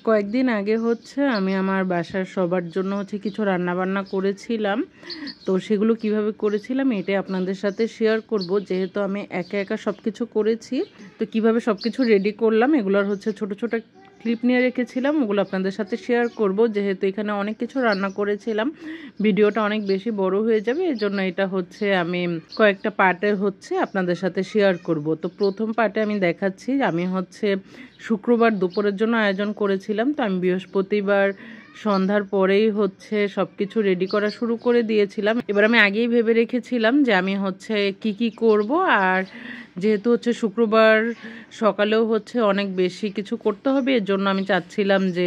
কয়েকদিন আগে হচ্ছে আমি আমার বাসার সবার জন্য হচ্ছে কিছু রান্নাবান্না করেছিলাম। তো সেগুলো কিভাবে করেছিলাম এটাই আপনাদের সাথে শেয়ার করব। যেহেতু আমি একা একা সব কিছু করেছি, তো কিভাবে সব কিছু রেডি করলাম এগুলোর হচ্ছে ছোট ছোট ক্লিপ নিয়ে রেখেছিলাম, ওগুলো আপনাদের সাথে শেয়ার করব। যেহেতু এখানে অনেক কিছু রান্না করেছিলাম, ভিডিওটা অনেক বেশি বড় হয়ে যাবে, এই জন্য এটা হচ্ছে আমি কয়েকটা পার্টে হচ্ছে আপনাদের সাথে শেয়ার করব। তো প্রথম পার্টে আমি দেখাচ্ছি আমি হচ্ছে শুক্রবার দুপুরের জন্য আয়োজন করেছিলাম। তো আমি বৃহস্পতিবার সন্ধ্যার পরেই হচ্ছে সব কিছু রেডি করা শুরু করে দিয়েছিলাম। এবার আমি আগেই ভেবে রেখেছিলাম যে আমি হচ্ছে কি করব, আর যেহেতু হচ্ছে শুক্রবার সকালেও হচ্ছে অনেক বেশি কিছু করতে হবে, এর জন্য আমি চাচ্ছিলাম যে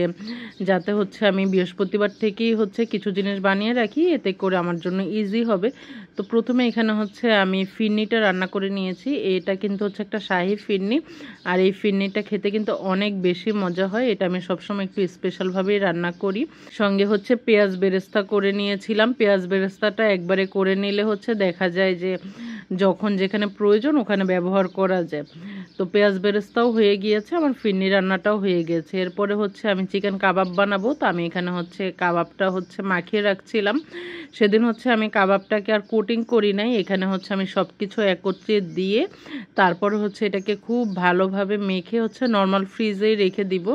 যাতে হচ্ছে আমি বৃহস্পতিবার থেকেই হচ্ছে কিছু জিনিস বানিয়ে রাখি, এতে করে আমার জন্য ইজি হবে। তো প্রথমে এখানে হচ্ছে আমি ফিরনিটা রান্না করে নিয়েছি। এটা কিন্তু হচ্ছে একটা শাহী ফিরনি, আর এই ফিরনিটা খেতে কিন্তু অনেক বেশি মজা হয়। এটা আমি সবসময় একটু স্পেশালভাবেই রান্না করি। সঙ্গে হচ্ছে পেঁয়াজ বেরেস্তা করে নিয়েছিলাম। পেঁয়াজ বেরেস্তাটা একবারে করে নিলে হচ্ছে দেখা যায় যে যখন যেখানে প্রয়োজন ওখানে ব্যবহার করা যায়। তো পেঁয়াজ বেরেস্তাও হয়ে গিয়েছে, আমার ফিরনি রান্নাটাও হয়ে গেছে। এরপরে হচ্ছে আমি চিকেন কাবাব বানাবো। তো আমি এখানে হচ্ছে কাবাবটা হচ্ছে মাখিয়ে রাখছিলাম। সেদিন হচ্ছে আমি কাবাবটাকে আর কোটিং করি নাই, এখানে হচ্ছে আমি সব কিছু একত্রে দিয়ে তারপরে হচ্ছে এটাকে খুব ভালোভাবে মেখে হচ্ছে নর্মাল ফ্রিজেই রেখে দিব।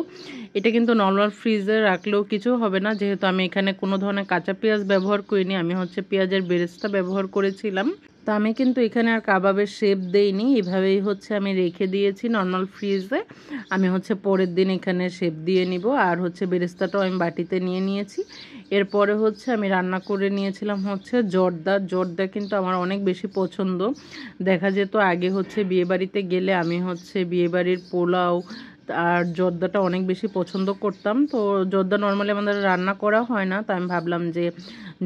এটা কিন্তু নর্মাল ফ্রিজে রাখলেও কিছু হবে না, যেহেতু আমি এখানে কোনো ধরনের কাঁচা পেঁয়াজ ব্যবহার করিনি, আমি হচ্ছে পেঁয়াজের বেরেস্তা ব্যবহার করেছিলাম। তো আমি কিন্তু এখানে আর কাবাবের শেপ দেইনি, এভাবেই হচ্ছে আমি রেখে দিয়েছি নর্মাল ফ্রিজে। আমি হচ্ছে পরের দিন এখানে শেপ দিয়ে নিব। আর হচ্ছে বেরেস্তাটাও আমি বাটিতে নিয়ে নিয়েছি। এরপরে হচ্ছে আমি রান্না করে নিয়েছিলাম হচ্ছে জর্দা কিন্তু আমার অনেক বেশি পছন্দ। দেখা যেত আগে হচ্ছে বিয়েবাড়িতে গেলে আমি হচ্ছে বিয়েবাড়ির পোলাও আর জর্দাটা অনেক বেশি পছন্দ করতাম। তো জর্দা নর্মালি আমাদের রান্না করা হয় না, তো আমি ভাবলাম যে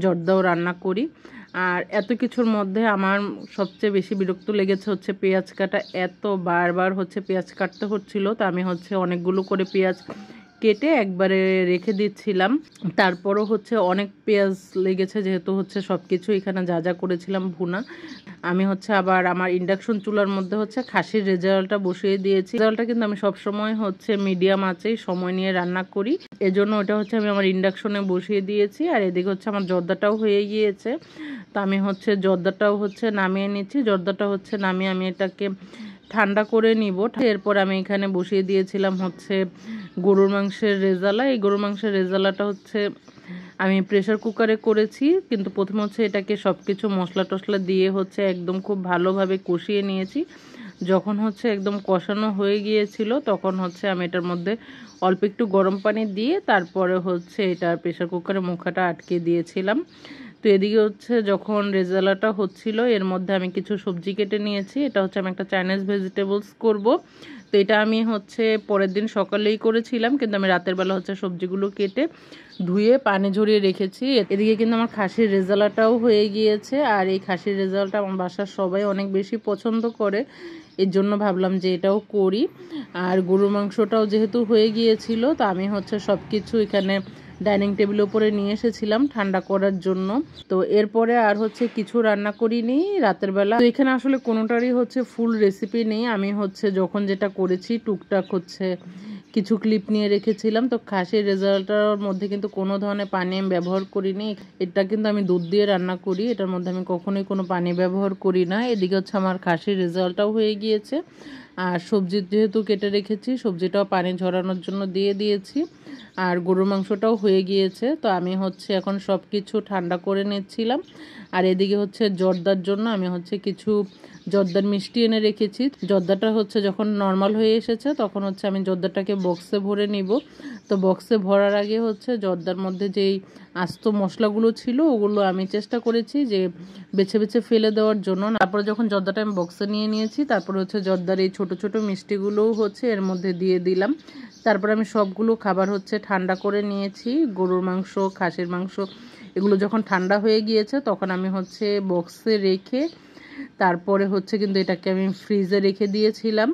জর্দাও রান্না করি। আর এত কিছুর মধ্যে আমার সবচেয়ে বেশি বিরক্ত লেগেছে হচ্ছে পেঁয়াজ কাটা। এত বারবার হচ্ছে পেঁয়াজ কাটতে হচ্ছিল, তো আমি হচ্ছে অনেকগুলো করে পেঁয়াজ কেটে একবারে রেখে দিচ্ছিলাম। তারপরও হচ্ছে অনেক পেঁয়াজ লেগেছে, যেহেতু হচ্ছে সব কিছু এখানে যা যা করেছিলাম ভুনা। আমি হচ্ছে আবার আমার ইন্ডাকশন চুলার মধ্যে হচ্ছে খাসির রেজাল্টটা বসিয়ে দিয়েছি। রেজাল্টটা কিন্তু আমি সবসময় হচ্ছে মিডিয়াম আঁচেই সময় নিয়ে রান্না করি, এজন্য ওটা হচ্ছে আমি আমার ইন্ডাকশনে বসিয়ে দিয়েছি। আর এদিকে হচ্ছে আমার জর্দাটাও হয়ে গিয়েছে। তো আমি হচ্ছে জর্দাটাও হচ্ছে নামিয়ে নিচ্ছি। জর্দাটা হচ্ছে নামিয়ে আমি এটাকে ঠান্ডা করে নিব। এরপর আমি এখানে বসিয়ে দিয়েছিলাম হচ্ছে গরুর মাংসের রেজালা। এই গরুর মাংসের রেজালাটা হচ্ছে আমি প্রেসার কুকারে করেছি, কিন্তু প্রথমে হচ্ছে এটাকে সব কিছু মশলা টশলা দিয়ে হচ্ছে একদম খুব ভালোভাবে কষিয়ে নিয়েছি। যখন হচ্ছে একদম কষানো হয়ে গিয়েছিল তখন হচ্ছে আমি এটার মধ্যে অল্প একটু গরম পানি দিয়ে তারপরে হচ্ছে এটা প্রেসার কুকারের মুখাটা আটকে দিয়েছিলাম। তো এদিকে হচ্ছে যখন রেজালাটা হচ্ছিল এর মধ্যে আমি কিছু সবজি কেটে নিয়েছি। এটা হচ্ছে আমি একটা চাইনিজ ভেজিটেবলস করব। তো এটা আমি হচ্ছে পরের দিন সকালেই করেছিলাম, কিন্তু আমি রাতের বেলা হচ্ছে সবজিগুলো কেটে ধুয়ে পানি ঝরিয়ে রেখেছি। এদিকে কিন্তু আমার খাসির রেজালাটাও হয়ে গিয়েছে। আর এই খাসির রেজালাটা আমার বাসার সবাই অনেক বেশি পছন্দ করে, এর জন্য ভাবলাম যে এটাও করি। আর গরুর মাংসটাও যেহেতু হয়ে গিয়েছিল, তো আমি হচ্ছে সব কিছু এখানে ডাইনিং টেবিলের উপরে নিয়ে এসেছিলাম ঠান্ডা করার জন্য। তো এরপরে আর হচ্ছে কিছু রান্না করিনি রাতের বেলা। তো এখানে আসলে কোনোটারই হচ্ছে ফুল রেসিপি নেই, আমি হচ্ছে যখন যেটা করেছি টুকটাক হচ্ছে কিছু ক্লিপ নিয়ে রেখেছিলাম। তো খাসির রেজাল্টটার মধ্যে কিন্তু কোনো ধরনের পানি আমি ব্যবহার করিনি। এটা কিন্তু আমি দুধ দিয়ে রান্না করি, এটার মধ্যে আমি কখনোই কোনো পানি ব্যবহার করি না। এদিকে হচ্ছে আমার খাসির রেজাল্টটাও হয়ে গিয়েছে। আর সবজি যেহেতু কেটে রেখেছি, সবজিটাও পানি ঝরানোর জন্য দিয়ে দিয়েছি। আর গরুর মাংসটাও হয়ে গিয়েছে। তো আমি হচ্ছে এখন সব কিছু ঠান্ডা করে নিচ্ছিলাম। আর এদিকে হচ্ছে জর্দার জন্য আমি হচ্ছে কিছু জর্দার মিষ্টি এনে রেখেছি। জর্দাটা হচ্ছে যখন নর্মাল হয়ে এসেছে তখন হচ্ছে আমি জর্দাটাকে বক্সে ভরে নিব। তো বক্সে ভরার আগে হচ্ছে জর্দার মধ্যে যেই আস্ত মশলাগুলো ছিল ওগুলো আমি চেষ্টা করেছি যে বেছে বেছে ফেলে দেওয়ার জন্য। তারপরে যখন জর্দাটা আমি বক্সে নিয়ে নিয়েছি, তারপরে হচ্ছে জর্দার এই ছোট ছোট মিষ্টিগুলোও হচ্ছে এর মধ্যে দিয়ে দিলাম। তারপর আমি সবগুলো খাবার হচ্ছে ঠান্ডা করে নিয়েছি। গরুর মাংস, খাসির মাংস এগুলো যখন ঠান্ডা হয়ে গিয়েছে তখন আমি হচ্ছে বক্সে রেখে তারপরে হচ্ছে কিন্তু এটাকে আমি ফ্রিজে রেখে দিয়েছিলাম।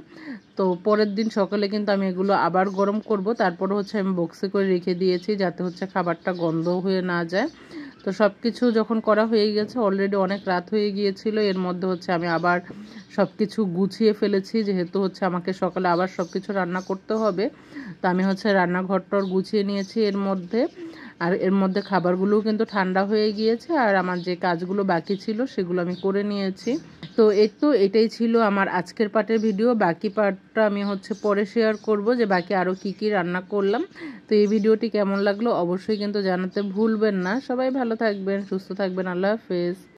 তো পরের দিন সকালে কিন্তু আমি এগুলো আবার গরম করব, তারপরে হচ্ছে আমি বক্সে করে রেখে দিয়েছি যাতে হচ্ছে খাবারটা গন্ধ হয়ে না যায়। তো সব কিছু যখন করা হয়ে গেছে, অলরেডি অনেক রাত হয়ে গিয়েছিল, এর মধ্যে হচ্ছে আমি আবার সব কিছু গুছিয়ে ফেলেছি, যেহেতু হচ্ছে আমাকে সকালে আবার সব কিছু রান্না করতে হবে। তো আমি হচ্ছে রান্নাঘরটার গুছিয়ে নিয়েছি এর মধ্যে। আর এর মধ্যে খাবারগুলোও কিন্তু ঠান্ডা হয়ে গিয়েছে, আর আমার যে কাজগুলো বাকি ছিল সেগুলো আমি করে নিয়েছি। তো এটাই ছিল আমার আজকের পার্টের ভিডিও। বাকি পার্টটা আমি হচ্ছে পরে শেয়ার করব, যে বাকি আরও কি কি রান্না করলাম। তো এই ভিডিওটি কেমন লাগলো অবশ্যই কিন্তু জানাতে ভুলবেন না। সবাই ভালো থাকবেন, সুস্থ থাকবেন। আল্লাহ হাফেজ।